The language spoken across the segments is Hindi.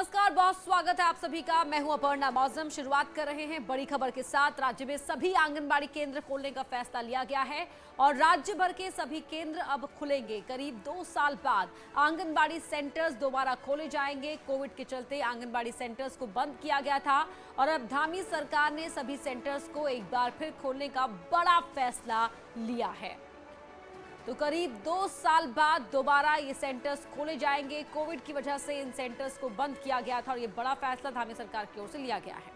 नमस्कार, बहुत स्वागत है आप सभी का। मैं हूं अपर्णा मौजम। शुरुआत कर रहे हैं बड़ी खबर के साथ। राज्य में सभी आंगनबाड़ी केंद्र खोलने का फैसला लिया गया है और राज्य भर के सभी केंद्र अब खुलेंगे। करीब 2 साल बाद आंगनबाड़ी सेंटर्स दोबारा खोले जाएंगे। कोविड के चलते आंगनबाड़ी सेंटर्स को बंद किया गया था और अब धामी सरकार ने सभी सेंटर्स को एक बार फिर खोलने का बड़ा फैसला लिया है। तो करीब 2 साल बाद दोबारा ये सेंटर्स खोले जाएंगे। कोविड की वजह से इन सेंटर्स को बंद किया गया था और ये बड़ा फैसला धामी सरकार की ओर से लिया गया है।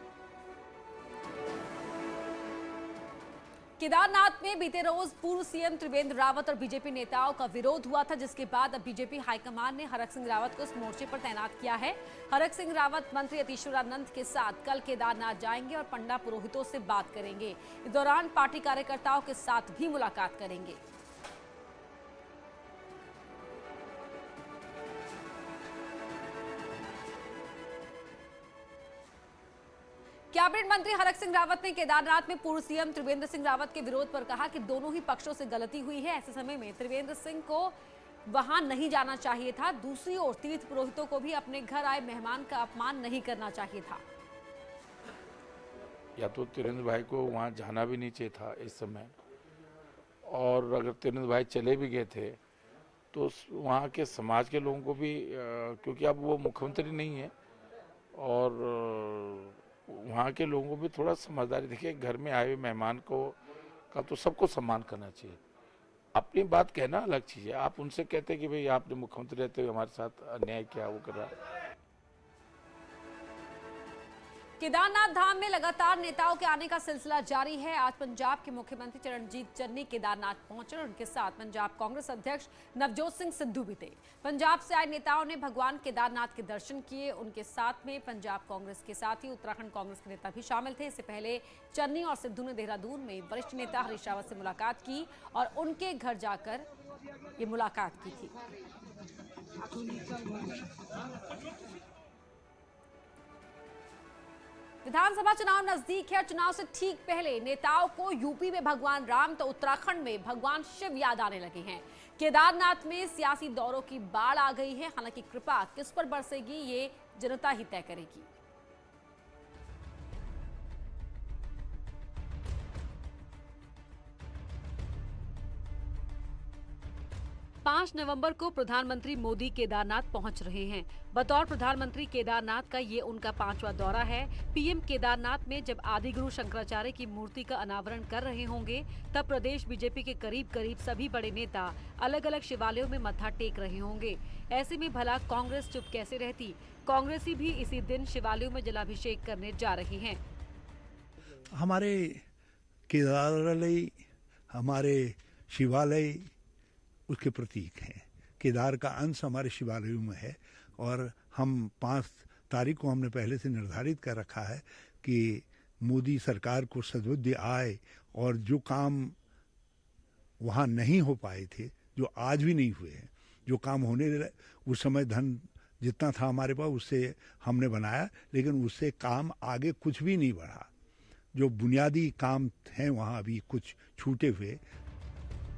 केदारनाथ में बीते रोज पूर्व सीएम त्रिवेंद्र रावत और बीजेपी नेताओं का विरोध हुआ था, जिसके बाद अब बीजेपी हाईकमान ने हरक सिंह रावत को इस मोर्चे पर तैनात किया है। हरक सिंह रावत मंत्री अतीश्वरानंद के साथ कल केदारनाथ जाएंगे और पंडा पुरोहितों से बात करेंगे। इस दौरान पार्टी कार्यकर्ताओं के साथ भी मुलाकात करेंगे। कैबिनेट मंत्री हरक सिंह रावत ने केदारनाथ में पूर्व सीएम त्रिवेंद्र सिंह रावत के विरोध पर कहा कि दोनों ही पक्षों से गलती हुई है। ऐसे समय में त्रिवेंद्र सिंह को वहां नहीं जाना चाहिए था। दूसरी ओर तीर्थ पुरोहितों को भी अपने घर आए मेहमान का अपमान नहीं करना चाहिए था। या तो त्रिवेंद्र भाई को वहां जाना भी नहीं चाहिए था इस समय, और अगर त्रिवेंद्र भाई चले भी गए थे तो वहाँ के समाज के लोगों को भी, क्योंकि अब वो मुख्यमंत्री नहीं है, और वहाँ के लोगों को भी थोड़ा समझदारी देखिए। घर में आए हुए मेहमान को का तो सबको सम्मान करना चाहिए। अपनी बात कहना अलग चीज़ है। आप उनसे कहते हैं कि भाई आपने मुख्यमंत्री रहते हुए हमारे साथ अन्याय किया, वो कर रहा है। केदारनाथ धाम में लगातार नेताओं के आने का सिलसिला जारी है। आज पंजाब के मुख्यमंत्री चरणजीत चन्नी केदारनाथ पहुंचे और उनके साथ पंजाब कांग्रेस अध्यक्ष नवजोत सिंह सिद्धू भी थे। पंजाब से आए नेताओं ने भगवान केदारनाथ के दर्शन किए। उनके साथ में पंजाब कांग्रेस के साथ ही उत्तराखंड कांग्रेस के नेता भी शामिल थे। इससे पहले चन्नी और सिद्धू ने देहरादून में वरिष्ठ नेता हरीश रावत से मुलाकात की और उनके घर जाकर ये मुलाकात की थी। विधानसभा चुनाव नजदीक है। चुनाव से ठीक पहले नेताओं को यूपी में भगवान राम तो उत्तराखंड में भगवान शिव याद आने लगे हैं। केदारनाथ में सियासी दौरों की बाढ़ आ गई है। हालांकि कृपा किस पर बरसेगी ये जनता ही तय करेगी। 5 नवंबर को प्रधानमंत्री मोदी केदारनाथ पहुंच रहे हैं। बतौर प्रधानमंत्री केदारनाथ का ये उनका 5वां दौरा है। पीएम केदारनाथ में जब आदिगुरु शंकराचार्य की मूर्ति का अनावरण कर रहे होंगे, तब प्रदेश बीजेपी के करीब करीब सभी बड़े नेता अलग अलग शिवालयों में मत्था टेक रहे होंगे। ऐसे में भला कांग्रेस चुप कैसे रहती? कांग्रेसी भी इसी दिन शिवालयों में जलाभिषेक करने जा रहे हैं। हमारे केदारालय, हमारे शिवालय उसके प्रतीक हैं। केदार का अंश हमारे शिवालयों में है और हम 5 तारीख को हमने पहले से निर्धारित कर रखा है कि मोदी सरकार को सद्बुद्धि आए और जो काम वहाँ नहीं हो पाए थे, जो आज भी नहीं हुए हैं, जो काम होने उस समय धन जितना था हमारे पास उससे हमने बनाया, लेकिन उससे काम आगे कुछ भी नहीं बढ़ा। जो बुनियादी काम हैं वहाँ अभी कुछ छूटे हुए।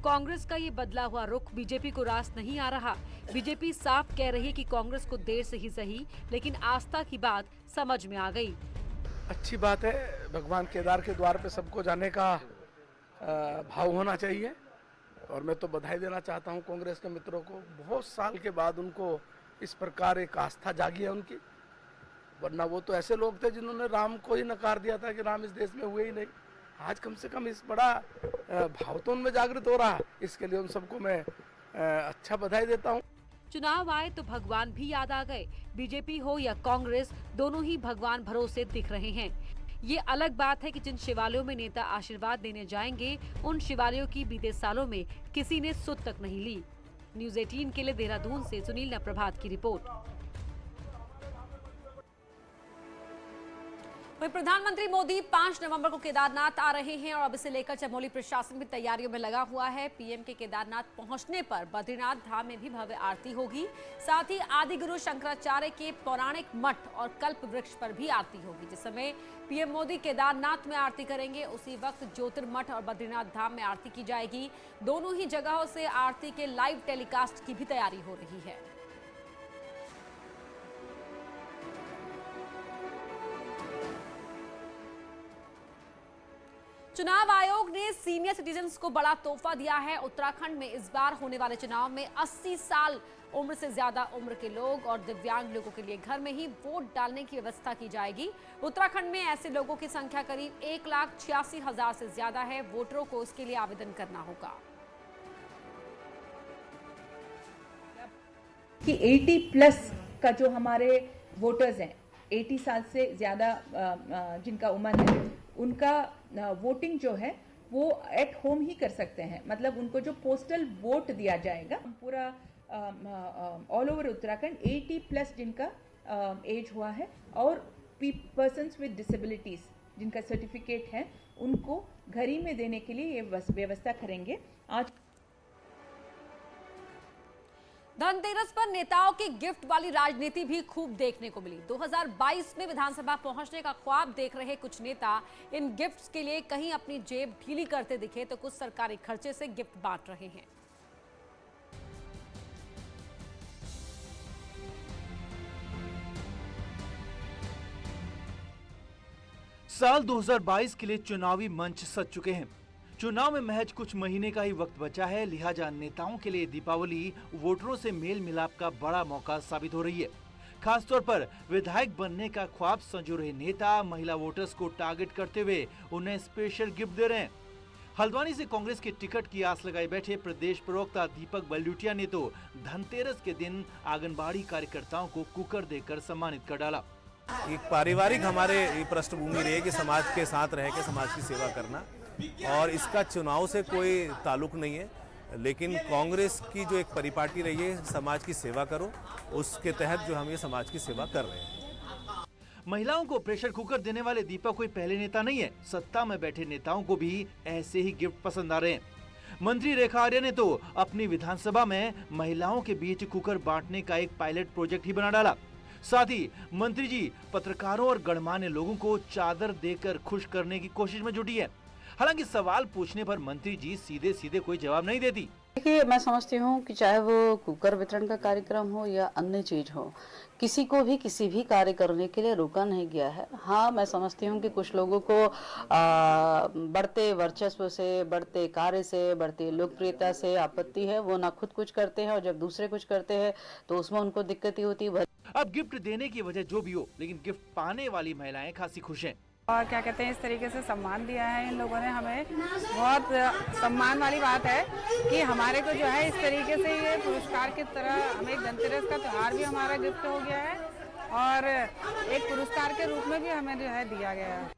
कांग्रेस का ये बदला हुआ रुख बीजेपी को रास नहीं आ रहा। बीजेपी साफ कह रही है कि कांग्रेस को देर से ही सही, लेकिन आस्था की बात समझ में आ गई। अच्छी बात है, भगवान केदार के द्वार पे सबको जाने का भाव होना चाहिए और मैं तो बधाई देना चाहता हूं कांग्रेस के मित्रों को। बहुत साल के बाद उनको इस प्रकार एक आस्था जागी है उनकी, वरना वो तो ऐसे लोग थे जिन्होंने राम को ही नकार दिया था कि राम इस देश में हुए ही नहीं। आज कम से कम इस बड़ा भाव तो उनमें जागृत हो रहा है, इसके लिए उन सबको मैं अच्छा बधाई देता हूं। चुनाव आए तो भगवान भी याद आ गए। बीजेपी हो या कांग्रेस, दोनों ही भगवान भरोसे दिख रहे हैं। ये अलग बात है कि जिन शिवालयों में नेता आशीर्वाद देने जाएंगे, उन शिवालयों की बीते सालों में किसी ने सुध तक नहीं ली। न्यूज़ 18 के लिए देहरादून से सुनील प्रभात की रिपोर्ट। वहीं प्रधानमंत्री मोदी 5 नवंबर को केदारनाथ आ रहे हैं और अब इसे लेकर चमोली प्रशासन भी तैयारियों में लगा हुआ है। पीएम के केदारनाथ पहुंचने पर बद्रीनाथ धाम में भी भव्य आरती होगी। साथ ही आदिगुरु शंकराचार्य के पौराणिक मठ और कल्प वृक्ष पर भी आरती होगी। जिस समय पीएम मोदी केदारनाथ में आरती करेंगे, उसी वक्त ज्योतिर्मठ और बद्रीनाथ धाम में आरती की जाएगी। दोनों ही जगहों से आरती के लाइव टेलीकास्ट की भी तैयारी हो रही है। चुनाव आयोग ने सीनियर सिटीजन्स को बड़ा तोहफा दिया है। उत्तराखंड में इस बार होने वाले चुनाव में 80 साल उम्र से ज्यादा उम्र के लोग और दिव्यांग लोगों के लिए घर में ही वोट डालने की व्यवस्था की जाएगी। उत्तराखंड में ऐसे लोगों की संख्या करीब 1,86,000 से ज्यादा है। वोटरों को इसके लिए आवेदन करना होगा। कि 80+ का जो हमारे वोटर्स हैं, 80 साल से ज़्यादा जिनका उम्र है, उनका वोटिंग जो है वो एट होम ही कर सकते हैं। मतलब उनको जो पोस्टल वोट दिया जाएगा, पूरा ऑल ओवर उत्तराखंड 80+ जिनका एज हुआ है और पर्सन्स विद डिसेबिलिटीज़ जिनका सर्टिफिकेट है, उनको घर ही में देने के लिए ये व्यवस्था करेंगे। आज धनतेरस पर नेताओं की गिफ्ट वाली राजनीति भी खूब देखने को मिली। 2022 में विधानसभा पहुंचने का ख्वाब देख रहे कुछ नेता इन गिफ्ट्स के लिए कहीं अपनी जेब ढीली करते दिखे तो कुछ सरकारी खर्चे से गिफ्ट बांट रहे हैं। साल 2022 के लिए चुनावी मंच सज चुके हैं। चुनाव में महज कुछ महीने का ही वक्त बचा है, लिहाजा नेताओं के लिए दीपावली वोटरों से मेल मिलाप का बड़ा मौका साबित हो रही है। खासतौर पर विधायक बनने का ख्वाब संजो रहे नेता महिला वोटर्स को टारगेट करते हुए उन्हें स्पेशल गिफ्ट दे रहे हैं। हल्द्वानी से कांग्रेस के टिकट की आस लगाए बैठे प्रदेश प्रवक्ता दीपक बलूटिया ने तो धनतेरस के दिन आंगनबाड़ी कार्यकर्ताओं को कुकर देकर सम्मानित कर डाला। एक पारिवारिक हमारे पृष्ठभूमि रही है कि समाज के साथ रह के समाज की सेवा करना, और इसका चुनाव से कोई ताल्लुक नहीं है। लेकिन कांग्रेस की जो एक परिपाटी रही है, समाज की सेवा करो, उसके तहत जो हम ये समाज की सेवा कर रहे हैं। महिलाओं को प्रेशर कुकर देने वाले दीपक कोई पहले नेता नहीं है। सत्ता में बैठे नेताओं को भी ऐसे ही गिफ्ट पसंद आ रहे हैं। मंत्री रेखा आर्या ने तो अपनी विधानसभा में महिलाओं के बीच कुकर बांटने का एक पायलट प्रोजेक्ट ही बना डाला। साथ ही मंत्री जी पत्रकारों और गणमान्य लोगों को चादर देकर खुश करने की कोशिश में जुटी है। हालांकि सवाल पूछने पर मंत्री जी सीधे सीधे कोई जवाब नहीं देती। देखिए, मैं समझती हूँ कि चाहे वो कुकर वितरण का कार्यक्रम हो या अन्य चीज हो, किसी को भी किसी भी कार्य करने के लिए रोका नहीं गया है। हाँ, मैं समझती हूँ कि कुछ लोगों को बढ़ते वर्चस्व से, बढ़ते कार्य से, बढ़ती लोकप्रियता से आपत्ति है। वो ना खुद कुछ करते हैं और जब दूसरे कुछ करते हैं तो उसमें उनको दिक्कत ही होती है। अब गिफ्ट देने की वजह जो भी हो, लेकिन गिफ्ट पाने वाली महिलाएं खासी खुश हैं। और क्या कहते हैं, इस तरीके से सम्मान दिया है इन लोगों ने हमें। बहुत सम्मान वाली बात है कि हमारे को जो है इस तरीके से ये पुरस्कार की तरह हमें धनतेरस का त्योहार भी हमारा गिफ्ट हो गया है और एक पुरस्कार के रूप में भी हमें जो है दिया गया है।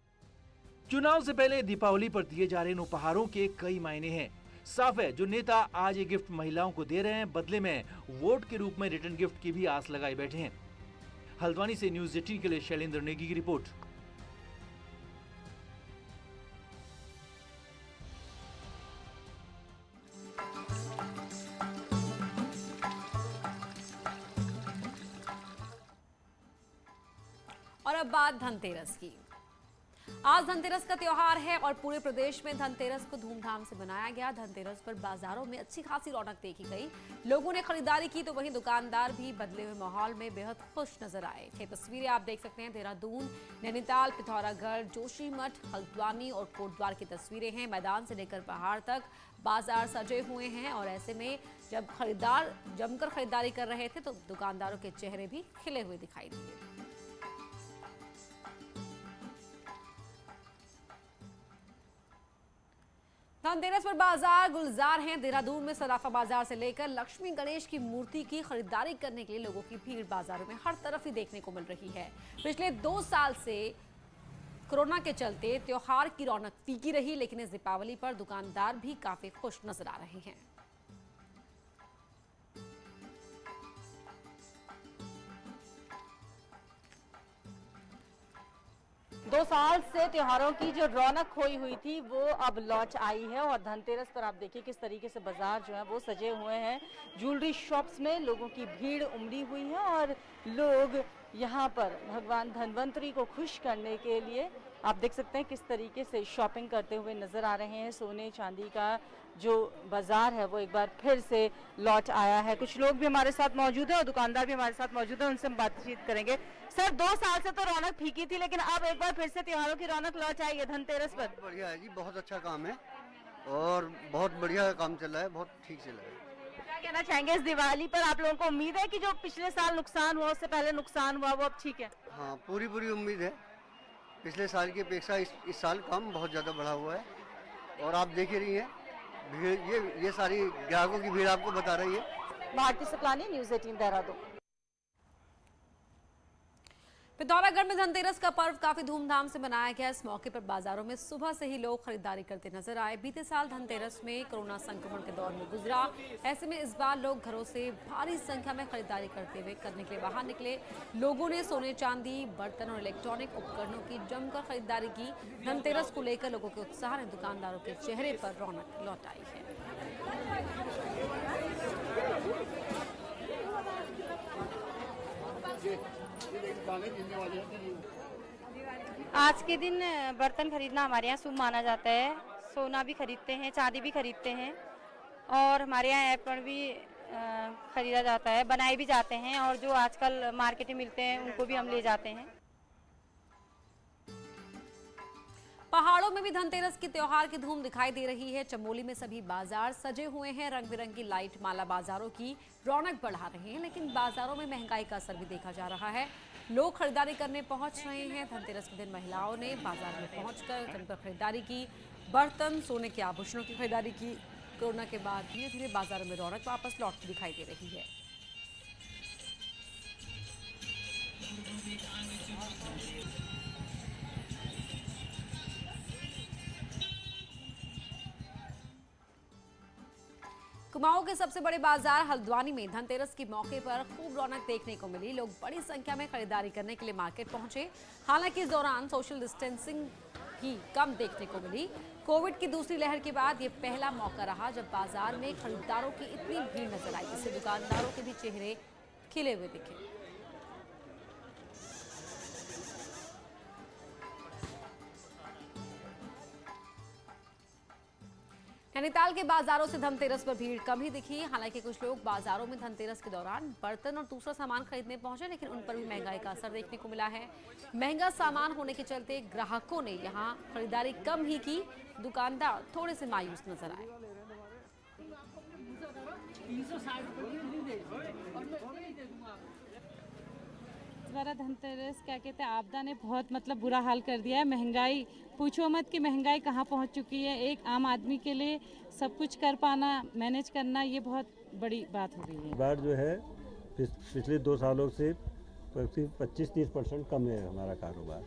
चुनाव से पहले दीपावली पर दिए जा रहे इन उपहारों के कई मायने हैं। साफ है, जो नेता आज ये गिफ्ट महिलाओं को दे रहे हैं, बदले में वोट के रूप में रिटर्न गिफ्ट की भी आस लगाए बैठे हैं। हल्द्वानी से न्यूज़ 18 के लिए शैलेंद्र नेगी की रिपोर्ट। और अब बात धनतेरस की। आज धनतेरस का त्योहार है और पूरे प्रदेश में धनतेरस को धूमधाम से मनाया गया। धनतेरस पर बाजारों में अच्छी खासी रौनक देखी गई। लोगों ने खरीदारी की तो वहीं दुकानदार भी बदले हुए माहौल में बेहद खुश नजर आए। ये तस्वीरें आप देख सकते हैं देहरादून, नैनीताल, पिथौरागढ़, जोशीमठ, हल्द्वानी और कोटद्वार की तस्वीरें हैं। मैदान से लेकर पहाड़ तक बाजार सजे हुए हैं और ऐसे में जब खरीदार जमकर खरीदारी कर रहे थे तो दुकानदारों के चेहरे भी खिले हुए दिखाई दिए। धनतेरस पर बाजार गुलजार हैं। देहरादून में सराफा बाजार से लेकर लक्ष्मी गणेश की मूर्ति की खरीदारी करने के लिए लोगों की भीड़ बाजारों में हर तरफ ही देखने को मिल रही है। पिछले 2 साल से कोरोना के चलते त्योहार की रौनक फीकी रही, लेकिन इस दीपावली पर दुकानदार भी काफी खुश नजर आ रहे हैं। दो साल से त्योहारों की जो रौनक खोई हुई थी वो अब लौट आई है और धनतेरस पर आप देखिए किस तरीके से बाजार जो है वो सजे हुए हैं। ज्वेलरी शॉप्स में लोगों की भीड़ उमड़ी हुई है और लोग यहाँ पर भगवान धनवंतरी को खुश करने के लिए आप देख सकते हैं किस तरीके से शॉपिंग करते हुए नजर आ रहे हैं। सोने चांदी का जो बाजार है वो एक बार फिर से लौट आया है। कुछ लोग भी हमारे साथ मौजूद हैं और दुकानदार भी हमारे साथ मौजूद हैं, उनसे हम बातचीत करेंगे। सर, 2 साल से तो रौनक फीकी थी, लेकिन अब एक बार फिर से त्योहारों की रौनक लौट आई है धनतेरस पर। बढ़िया है जी, बहुत अच्छा काम है और बहुत बढ़िया काम चल रहा है, बहुत ठीक चल रहा है। क्या कहना चाहेंगे इस दिवाली पर? आप लोगों को उम्मीद है कि जो पिछले साल नुकसान हुआ, उससे पहले नुकसान हुआ, वो अब ठीक है? हाँ, पूरी उम्मीद है। पिछले साल की अपेक्षा इस साल काम बहुत ज़्यादा बढ़ा हुआ है और आप देख ही रही हैं भीड़, ये सारी ग्राहकों की भीड़ आपको बता रही है। भारती सुकलानी, न्यूज़ 18 देहरादून। पिथौरागढ़ में धनतेरस का पर्व काफी धूमधाम से मनाया गया। इस मौके पर बाजारों में सुबह से ही लोग खरीदारी करते नजर आए। बीते साल धनतेरस में कोरोना संक्रमण के दौर में गुजरा, ऐसे में इस बार लोग घरों से भारी संख्या में खरीदारी करने के लिए बाहर निकले। लोगों ने सोने चांदी, बर्तन और इलेक्ट्रॉनिक उपकरणों की जमकर खरीदारी की। धनतेरस को लेकर लोगों के उत्साह ने दुकानदारों के चेहरे पर रौनक लौट आई है। आज के दिन बर्तन खरीदना हमारे यहाँ शुभ माना जाता है। सोना भी खरीदते हैं, चांदी भी खरीदते हैं और हमारे यहाँ एप्पल भी खरीदा जाता है, बनाए भी जाते हैं और जो आजकल मार्केट में मिलते हैं उनको भी हम ले जाते हैं। पहाड़ों में भी धनतेरस की त्योहार की धूम दिखाई दे रही है। चमोली में सभी बाजार सजे हुए हैं। रंग बिरंगी लाइट माला बाजारों की रौनक बढ़ा रहे हैं, लेकिन बाजारों में महंगाई का असर भी देखा जा रहा है। लोग खरीदारी करने पहुंच रहे हैं। धनतेरस के दिन महिलाओं ने बाजार में पहुंचकर जमकर खरीदारी की। बर्तन, सोने के आभूषणों की खरीदारी की। कोरोना के बाद धीरे धीरे बाजारों में रौनक वापस लौटती दिखाई दे रही है। कुमाऊं के सबसे बड़े बाजार हल्द्वानी में धनतेरस के मौके पर खूब रौनक देखने को मिली। लोग बड़ी संख्या में खरीदारी करने के लिए मार्केट पहुंचे। हालांकि इस दौरान सोशल डिस्टेंसिंग भी कम देखने को मिली। कोविड की दूसरी लहर के बाद ये पहला मौका रहा जब बाजार में खरीदारों की इतनी भीड़ नजर आई, जिससे दुकानदारों के भी चेहरे खिले हुए दिखे। नैनीताल के बाजारों से धनतेरस पर भीड़ कम ही दिखी। हालांकि कुछ लोग बाजारों में धनतेरस के दौरान बर्तन और दूसरा सामान खरीदने पहुंचे, लेकिन उन पर भी महंगाई का असर देखने को मिला है। महंगा सामान होने के चलते ग्राहकों ने यहां खरीदारी कम ही की। दुकानदार थोड़े से मायूस नजर आए। धनतेरस क्या कहते हैं, आपदा ने बहुत बुरा हाल कर दिया है। महंगाई पूछो मत कि महंगाई कहाँ पहुँच चुकी है। एक आम आदमी के लिए सब कुछ कर पाना, मैनेज करना, ये बहुत बड़ी बात हो गई है। बार जो है पिछले 2 सालों से 25-30% कम है हमारा कारोबार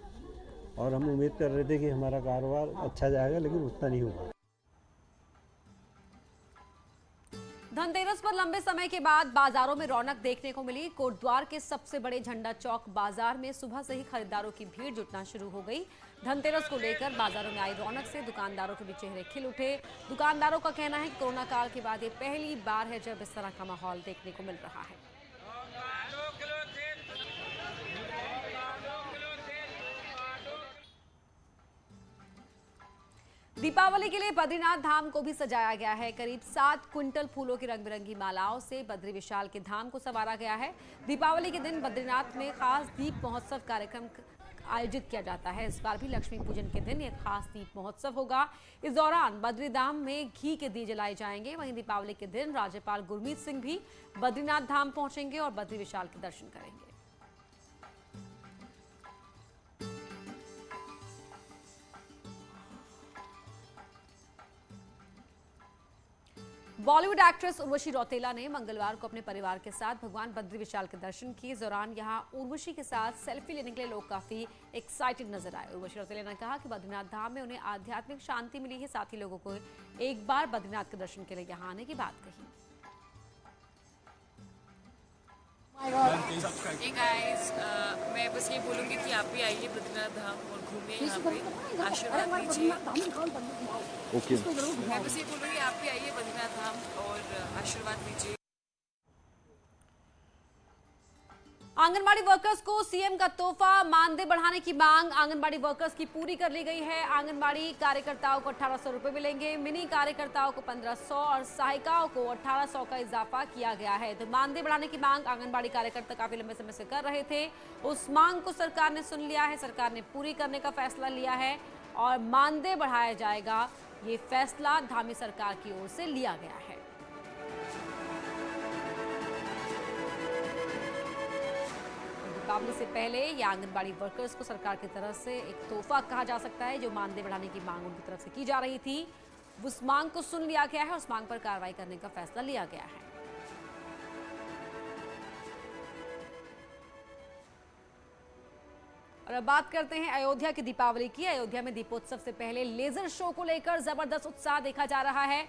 और हम उम्मीद कर रहे थे कि हमारा कारोबार अच्छा जाएगा, लेकिन उतना नहीं हुआ। धनतेरस पर लंबे समय के बाद बाजारों में रौनक देखने को मिली। कोटद्वार के सबसे बड़े झंडा चौक बाजार में सुबह से ही खरीदारों की भीड़ जुटना शुरू हो गई। धनतेरस को लेकर बाजारों में आई रौनक से दुकानदारों के भी चेहरे खिल उठे। दुकानदारों का कहना है कि कोरोना काल के बाद ये पहली बार है जब इस तरह का माहौल देखने को मिल रहा है। दीपावली के लिए बद्रीनाथ धाम को भी सजाया गया है। करीब 7 क्विंटल फूलों की रंग बिरंगी मालाओं से बद्री विशाल के धाम को संवारा गया है। दीपावली के दिन बद्रीनाथ में खास दीप महोत्सव कार्यक्रम आयोजित किया जाता है। इस बार भी लक्ष्मी पूजन के दिन एक खास दीप महोत्सव होगा। इस दौरान बद्री धाम में घी के दिए जलाए जाएंगे। वहीं दीपावली के दिन राज्यपाल गुरमीत सिंह भी बद्रीनाथ धाम पहुंचेंगे और बद्री विशाल के दर्शन करेंगे। बॉलीवुड एक्ट्रेस उर्वशी रौतेला ने मंगलवार को अपने परिवार के साथ भगवान बद्री विशाल के दर्शन किए। इस दौरान यहां उर्वशी के साथ सेल्फी लेने के लिए लोग काफी एक्साइटेड नजर आए। उर्वशी रौतेला ने कहा कि बद्रीनाथ धाम में उन्हें आध्यात्मिक शांति मिली है। साथ ही लोगों को एक बार बद्रीनाथ के दर्शन के लिए यहां आने की बात कही। Hey guys, मैं बस ये बोलूँगी कि आप भी आइए बद्रीनाथ धाम और घूमिए, यहाँ पे आशीर्वाद लीजिए। मैं बस ये बोलूँगी आप भी आइए बद्रीनाथ धाम और आशीर्वाद लीजिए। आंगनबाड़ी वर्कर्स को सीएम का तोहफा, मानदेय बढ़ाने की मांग आंगनबाड़ी वर्कर्स की पूरी कर ली गई है। आंगनबाड़ी कार्यकर्ताओं को 1800 रुपए मिलेंगे, मिनी कार्यकर्ताओं को 1500 और सहायिकाओं को 1800 का इजाफा किया गया है। तो मानदेय बढ़ाने की मांग आंगनबाड़ी कार्यकर्ता काफी लंबे समय से कर रहे थे। उस मांग को सरकार ने सुन लिया है, सरकार ने पूरी करने का फैसला लिया है और मानदेय बढ़ाया जाएगा। ये फैसला धामी सरकार की ओर से लिया गया है। दीपावली से पहले या आंगनबाड़ी वर्कर्स को सरकार की तरफ से एक तोहफा कहा जा सकता है, जो मानदेय बढ़ाने की मांग उनकी तरफ से की जा रही थी, उस मांग को सुन लिया गया है, उस मांग पर कार्रवाई करने का फैसला लिया गया है। और अब बात करते हैं अयोध्या की दीपावली की। अयोध्या में दीपोत्सव से पहले लेजर शो को लेकर जबरदस्त उत्साह देखा जा रहा है।